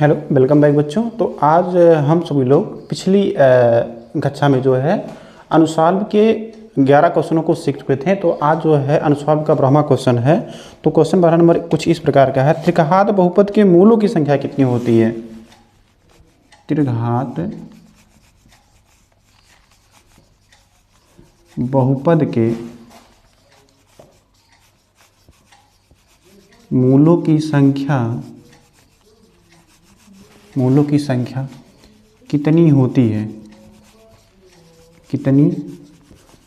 Hello, welcome back बच्चों। तो आज हम सभी लोग पिछली कक्षा में जो है अनुस्वाल्व के 11 क्वेश्चनों को सीख चुके थे। तो आज जो है अनुस्वाल्व का 12वां क्वेश्चन है। तो क्वेश्चन 12 नंबर कुछ इस प्रकार का है। त्रिघात बहुपद के मूलों की संख्या कितनी होती है? त्रिघात बहुपद के मूलों की संख्या कितनी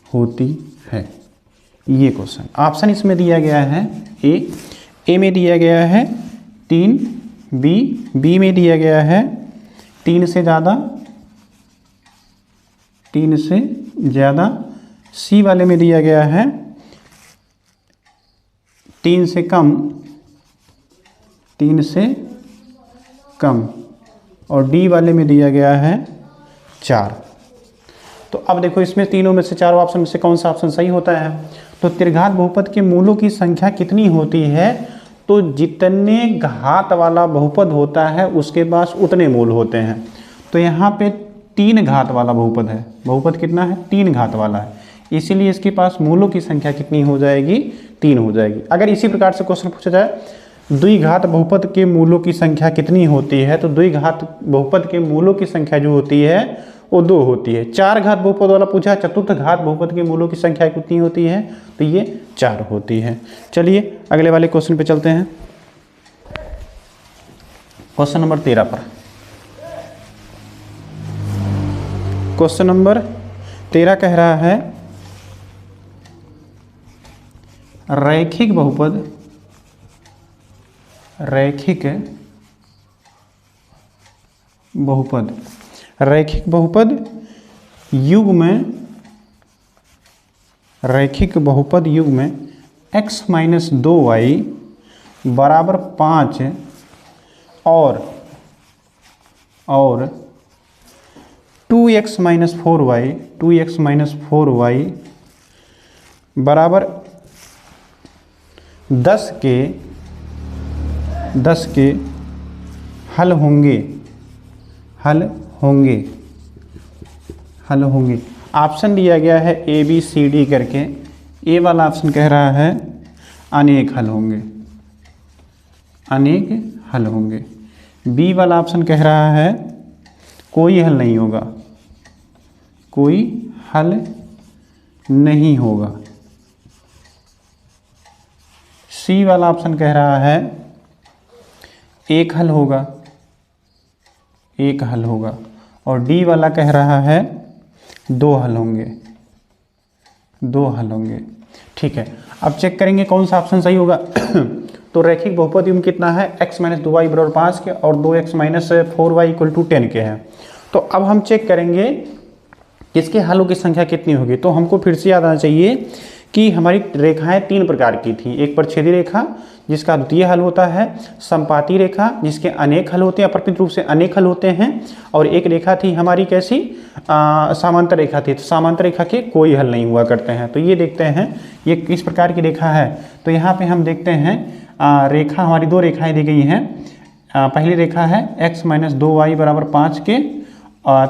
होती है? ये क्वेश्चन ऑप्शन इसमें दिया गया है। ए में दिया गया है 3, बी में दिया गया है 3 से ज़्यादा, सी वाले में दिया गया है 3 से कम और डी वाले में दिया गया है 4। तो अब देखो इसमें तीनों में से चारों ऑप्शन में से कौन सा ऑप्शन सही होता है? तो त्रिघात बहुपद के मूलों की संख्या कितनी होती है? तो जितने घात वाला बहुपद होता है उसके पास उतने मूल होते हैं। तो यहाँ पे 3 घात वाला बहुपद है। बहुपद कितना है? 3 घात वाला है, इसीलिए इसके पास मूलों की संख्या कितनी हो जाएगी? 3 हो जाएगी। अगर इसी प्रकार से क्वेश्चन पूछा जाए द्विघात बहुपद के मूलों की संख्या कितनी होती है, तो द्विघात बहुपद के मूलों की संख्या जो होती है वो 2 होती है। 4 घात बहुपद वाला पूछा चतुर्थ घात बहुपद के मूलों की संख्या कितनी होती है? तो ये 4 होती है। चलिए अगले वाले क्वेश्चन पे चलते हैं। क्वेश्चन नंबर 13 पर। क्वेश्चन नंबर 13 कह रहा है रैखिक बहुपद युग में x - 2y बराबर 5 और 2x - 4y बराबर 10 के हल होंगे। ऑप्शन दिया गया है ए बी सी डी करके। ए वाला ऑप्शन कह रहा है अनेक हल होंगे। बी वाला ऑप्शन कह रहा है कोई हल नहीं होगा। सी वाला ऑप्शन कह रहा है एक हल होगा और डी वाला कह रहा है 2 हल होंगे। ठीक है, अब चेक करेंगे कौन सा ऑप्शन सही होगा। तो रैखिक बहुपद युग्म कितना है? x - 2y बराबर 5 के और 2x - 4y = 10 के हैं। तो अब हम चेक करेंगे किसके हलों की संख्या कितनी होगी। तो हमको फिर से याद आना चाहिए कि हमारी रेखाएं 3 प्रकार की थी। एक परछेदी रेखा जिसका द्वितीय हल होता है, संपाती रेखा जिसके अनेक हल होते हैं, अपरिमित रूप से अनेक हल होते हैं, और एक रेखा थी हमारी कैसी? समांतर रेखा थी। तो समांतर रेखा के कोई हल नहीं हुआ करते हैं। तो ये देखते हैं ये किस प्रकार की रेखा है। तो यहाँ पे हम देखते हैं रेखा हमारी 2 रेखाएं दी गई हैं। पहली रेखा है x - 2y बराबर 5 के।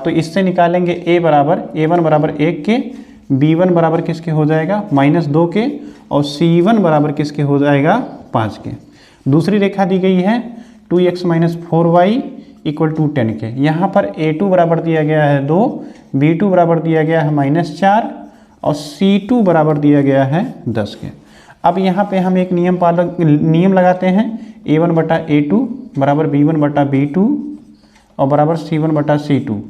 तो इससे निकालेंगे a1 बराबर 1 के, b1 बराबर किसके हो जाएगा? -2 के, और c1 बराबर किसके हो जाएगा? 5 के। दूसरी रेखा दी गई है 2x - 4y = 10 के। यहाँ पर a2 बराबर दिया गया है 2, b2 बराबर दिया गया है -4 और c2 बराबर दिया गया है 10 के। अब यहाँ पे हम एक नियम लगाते हैं। a1 बटा a2 बराबर b1 बटा b2 और बराबर c1 बटा c2।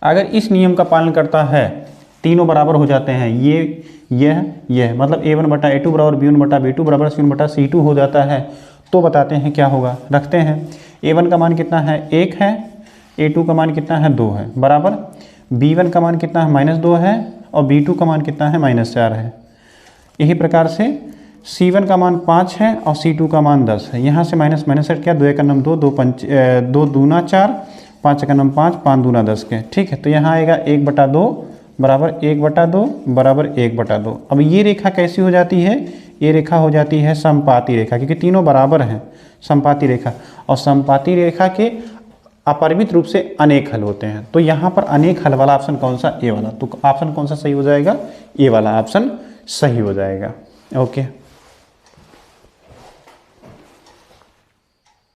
अगर इस नियम का पालन करता है तीनों बराबर हो जाते हैं। यह मतलब a1 बटा a2 बराबर b1 बटा b2 बराबर c1 बटा c2 हो जाता है। तो बताते हैं क्या होगा। रखते हैं a1 का मान कितना है? 1 है। a2 का मान कितना है? 2 है। बराबर b1 का मान कितना है? -2 है और b2 का मान कितना है? -4 है। यही प्रकार से c1 का मान 5 है और c2 का मान 10 है। यहाँ से माइनस हट क्या? 2 × 9 2, 2 दूना 4, 5 × 9 5, 5 दूना 10 के। ठीक है, तो यहाँ आएगा 1/2 बराबर 1/2 बराबर 1/2। अब ये रेखा कैसी हो जाती है? ये रेखा हो जाती है समपाती रेखा, क्योंकि तीनों बराबर हैं, समपाती रेखा। और समपाती रेखा के अपरिमित रूप से अनेक हल होते हैं। तो यहाँ पर अनेक हल वाला ऑप्शन कौन सा, ए वाला। तो ऑप्शन कौन सा सही हो जाएगा, ए वाला ऑप्शन सही हो जाएगा। ओके।